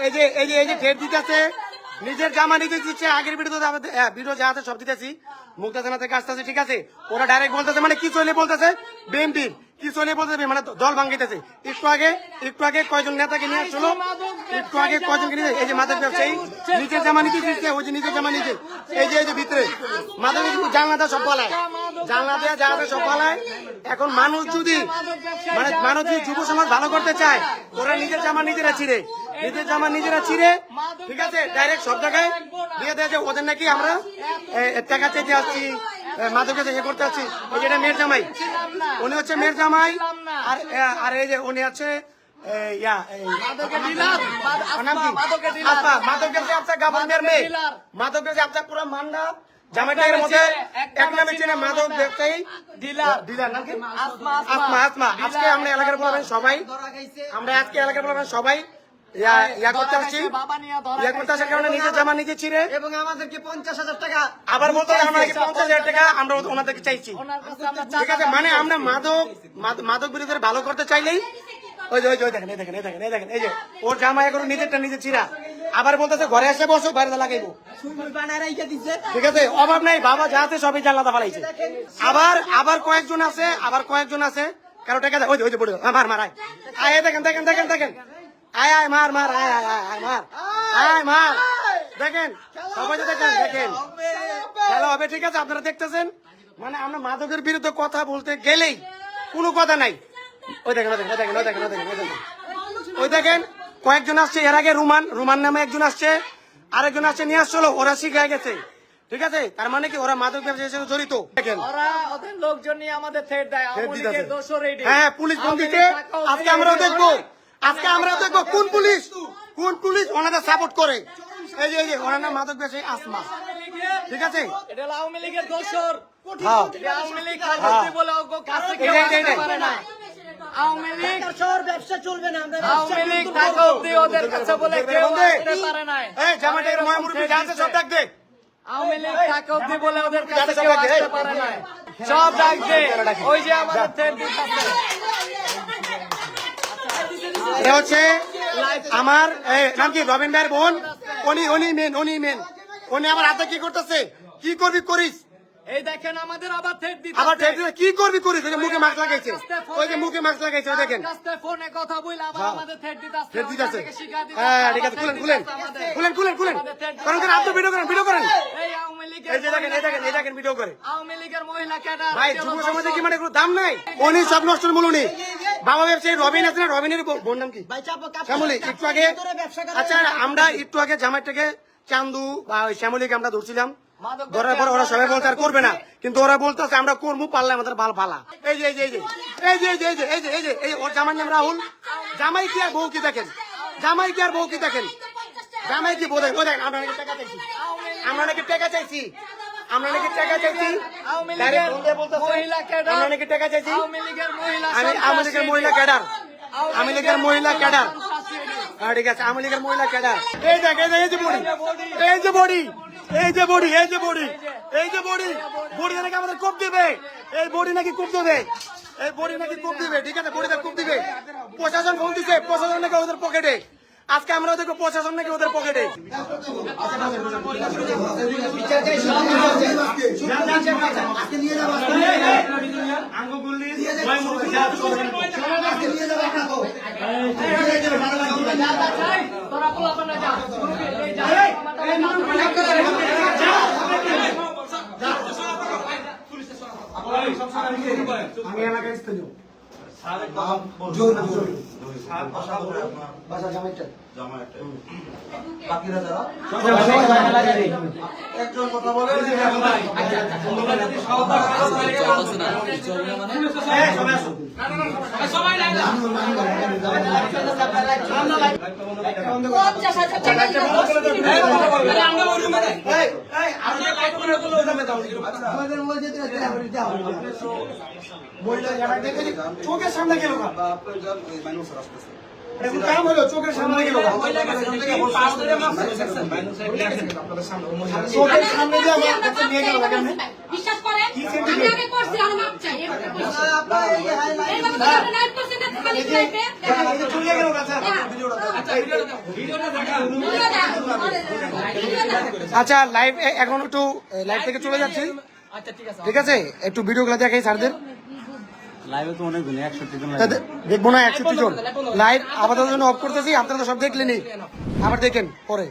এই যে ঠেট দিতেছে, নিজের জামা নিজে দিচ্ছে। আগের ভিডিও যা আছে সব দিতেছি, মুক্তা থানা থেকে আসতেছে, ঠিক আছে। ওরা ডাইরেক্ট বলতেছে, মানে কি চলে বলতেছে বিএনপির, কি চলে বলতেছে, মানে দল ভাঙ্গিতেছে। একটু আগে কয়জন নেতাকে নিয়ে আসছিল, একটু আগে কয়জনকে নিয়ে, এই যে মাদক ব্যবসায়ী নিজের জামা নিজে দিচ্ছে, ওই যে নিজের জামা নিজে, এই যে ভিতরে মাদক জানলাটা সব পালায়, জানলাতে সব পালায়। এখন মানুষ যদি যুব সমাজ ভালো করতে চায়, ওরা নিজের জামা নিজেরা ছিঁড়ে, ঠিক আছে, ডাইরেক্ট সব জায়গায় দিয়ে দেয় যে ওদের নাকি আমরা টাকা চাইতে আসছি, মাদকে ইয়ে করতে আসছি। ওই যেটা মেয়ের জামাই, উনি হচ্ছে মেয়ের জামাই, আর এই যে উনি হচ্ছে পুরো মান্ডা জামাইটার মধ্যে এক নামে চেনে মাদক ব্যবসায়ী ডিলার নাম কি আসমা। আজকে আমরা এলাকার বলবেন সবাই, করতে আসছি, কারণে নিজের জামা নিজে ছিঁড়ে, এবং আমাদেরকে 50,000 টাকা আবার বলতে 50,000 টাকা আমরা ওনাদেরকে চাইছি, ঠিক আছে। মানে আমরা মাদক বিরোধী ভালো করতে চাইলেই ওই দেখেন এই যে ওর জামা এখন নিজেরটা নিজে ছিঁড়া, আবার বলতেছে ঘরে এসে বসো, বাইরে লাগাইবো, ঠিক আছে। অভাব নাই, বাবা যা আছে সবই জানলাটা ফালাইছে। আবার কয়েকজন আছে কারো টাকা দেয়, ওই যে পড়ে মার আয়, দেখেন আয় মার দেখেন, সবাই দেখেন খেলা হবে, ঠিক আছে। আপনারা দেখতেছেন, মানে আমরা মাদকের বিরুদ্ধে কথা বলতে গেলেই কোনো কথা নাই। ওই দেখেন কয়েকজন আসছে, এর আগে রুমান নামে একজন আসছে, আরেকজন আসছে নিয়ে আসছিল, ওরা শিখে গেছে, ঠিক আছে। তার মানে কি ওরা মাদক ব্যবসার সাথে জড়িত। দেখেন ওদের লোকজন নিয়ে আমাদের থ্রেট দেয়, হ্যাঁ পুলিশ বন্দিতে। আজকে আমরাও দেখবো কোন পুলিশ ওনাদের সাপোর্ট করে। এই যে ওনার নাম মাদক ব্যবসায়ী আসমা, ঠিক আছে। এটা আওয়ামী লীগের দোসর, আওয়ামী লীগ বলে আওয়ামী লীগ ব্যবসা চলবে না, আওয়ামী লীগ ওদের কাছে বলে কেউ আসতে পারে না। জামাইটার মহামুরব্বি যা আছে সব ডাক দে, আওয়ামী লীগ টাকা অব্দি বলে ওদের কাছে কেউ আসতে পারে না, সব ডাক দে। ওই যে আমাদের থ্রেট দিতেছে, এটা হচ্ছে আমার নাম কি রবিন ভাইয়ের বোন, উনি মেন, উনি আমার হাতে কি করতেছে, কি করবি করিস। এই দেখেন আমাদের আবার থ্রেট দিতেছে, আবার থ্রেট দিতে কি করবি করিস, ওই যে মুখে মাস্ক লাগাইছে, ওই দেখেন ফোনে কথা বলে আবার আমাদের থ্রেট দিতেছে। হ্যাঁ ঠিক আছে, খুলেন কারণ আপনি ভিডিও করেন, এই আওয়ামী লীগের, এই দেখেন ভিডিও করে আওয়ামী লীগের মহিলা ক্যাডার। ভাই যুব সমাজে কি মানে কোনো দাম নাই, উনি সব নষ্ট বলুনি। বাবা ব্যবসায়ী রবিন আছে না, রবিনের বোন নাম কি শ্যামলী, একটু আগে, আচ্ছা আমরা একটু আগে জামাইটাকে চান্দু বা ওই শ্যামলীকে আমরা ধরছিলাম, ধরার পর ওরা সবাই বলতে আর করবে না, কিন্তু ওরা বলতেছে আমরা করবো, পারলে আমাদের ভালো ফালা। এই যে ওর জামাই নাম রাহুল, জামাই কি আর বউ কি দেখেন, জামাই কি বউ দেখেন, আমরা নাকি টাকা চাইছি, আমরা নাকি টাকা চাইছি, আমরা নাকি টাকা চাইছি, আওয়ামী লীগের মহিলা ক্যাডার, আমরা নাকি টাকা চাইছি, আওয়ামী লীগের মহিলা, আওয়ামী লীগের মহিলা ক্যাডার, আওয়ামী লীগের মহিলা ক্যাডার, ঠিক আছে, আওয়ামী লীগের মহিলা ক্যাডার। এই দেখ, এই যে বডি, এই যে বডি, এই যে বডি, এই যে বডি, এই যে বডি, বডি নাকি আমাদের কোপ দিবে, এই বডি নাকি কোপ দেবে, এই বডি নাকি কোপ দিবে, ঠিক আছে, বডিটা কোপ দিবে। প্রশাসন ফোন দিচ্ছে, প্রশাসন নাকি ওদের পকেটে, আজকে আমরা দেখবো প্রশাসন নাকি ওদের পকেটে। আমি এলাকায় স্থানীয় বাকিরা যারা একজন কথা বলে চোখের সামনে গেল, কাম হলো চোখের সামনে গেল, চোখের সামনে দিয়ে নিয়ে গেল, বিশ্বাস করেন আমি আগে করছি, আমি মাপ চাই। চলে গেল আচ্ছা। আচ্ছা লাইভ এখন একটু লাইভ থেকে চলে যাচ্ছি, আচ্ছা ঠিক আছে। ঠিক আছে? একটু ভিডিওগুলো দেখাই স্যারদের। লাইভে তো অনেক গুণ 61 জন দেখবো না 61 জন লাইভ আপাতত জন্য অফ করতেছি, আপনারা তো সব দেখলেনই, আবার দেখেন পরে।